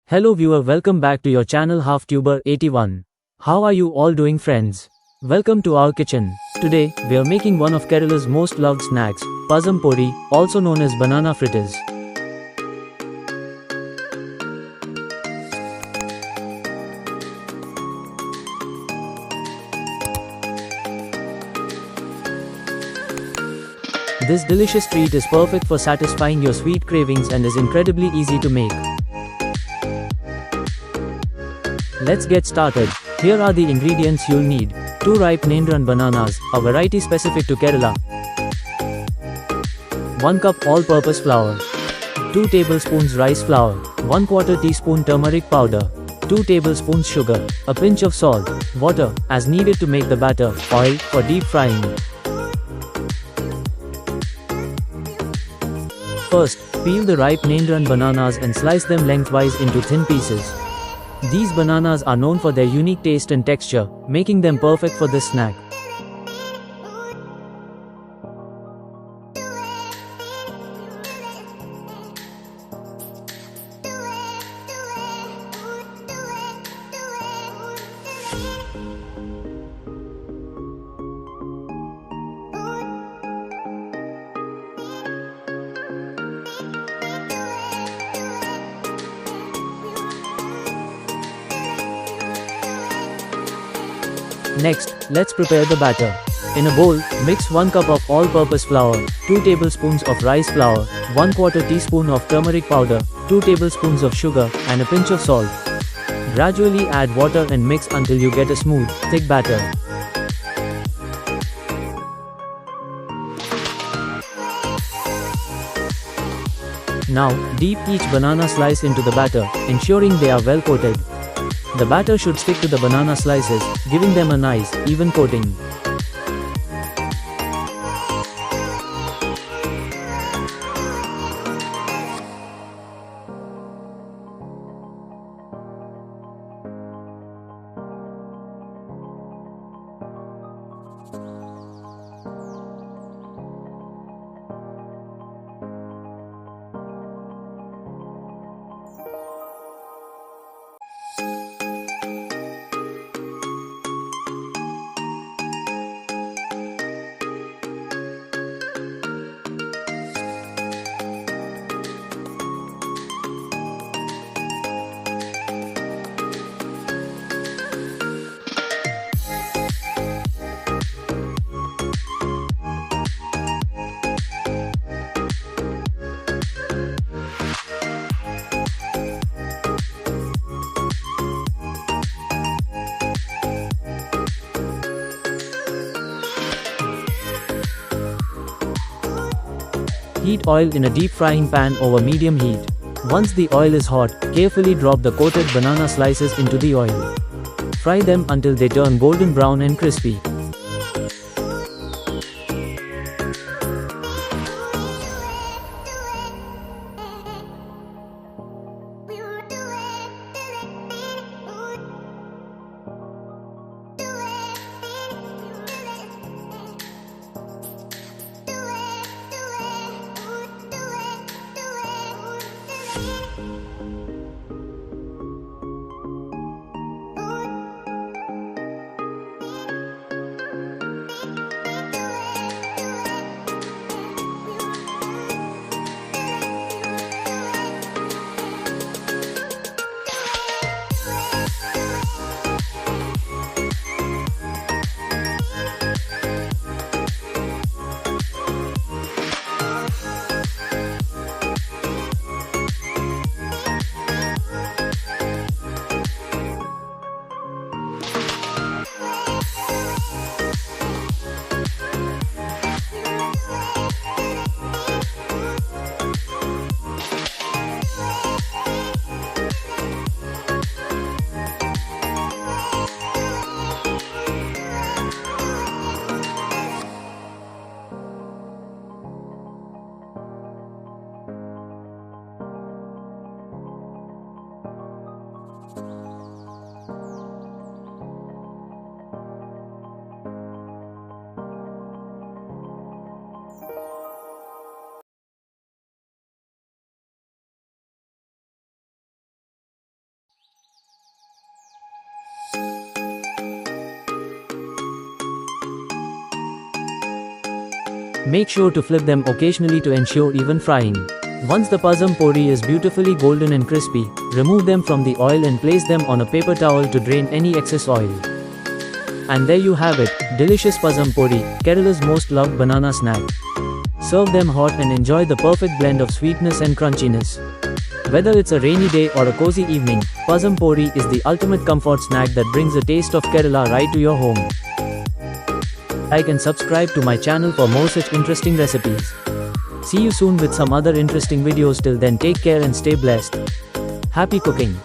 Hello viewer, welcome back to your channel HalfTuber81. How are you all doing friends? Welcome to our kitchen. Today, we are making one of Kerala's most loved snacks, Pazham Pori, also known as banana fritters. This delicious treat is perfect for satisfying your sweet cravings and is incredibly easy to make. Let's get started. Here are the ingredients you'll need. 2 ripe Nendran bananas, a variety specific to Kerala. 1 cup all-purpose flour. 2 tablespoons rice flour. 1/4 teaspoon turmeric powder. 2 tablespoons sugar. A pinch of salt. Water, as needed to make the batter. Oil, for deep frying. First, peel the ripe Nendran bananas and slice them lengthwise into thin pieces. These bananas are known for their unique taste and texture, making them perfect for this snack. Next, let's prepare the batter. In a bowl, mix 1 cup of all-purpose flour, 2 tablespoons of rice flour, 1/4 teaspoon of turmeric powder, 2 tablespoons of sugar, and a pinch of salt. Gradually add water and mix until you get a smooth, thick batter. Now, dip each banana slice into the batter, ensuring they are well coated. The batter should stick to the banana slices, giving them a nice, even coating. Heat oil in a deep frying pan over medium heat. Once the oil is hot, carefully drop the coated banana slices into the oil. Fry them until they turn golden brown and crispy. Make sure to flip them occasionally to ensure even frying. Once the Pazham Pori is beautifully golden and crispy, remove them from the oil and place them on a paper towel to drain any excess oil. And there you have it, delicious Pazham Pori, Kerala's most loved banana snack. Serve them hot and enjoy the perfect blend of sweetness and crunchiness. Whether it's a rainy day or a cozy evening, Pazham Pori is the ultimate comfort snack that brings the taste of Kerala right to your home. Like and subscribe to my channel for more such interesting recipes. See you soon with some other interesting videos. Till then, take care and stay blessed. Happy cooking!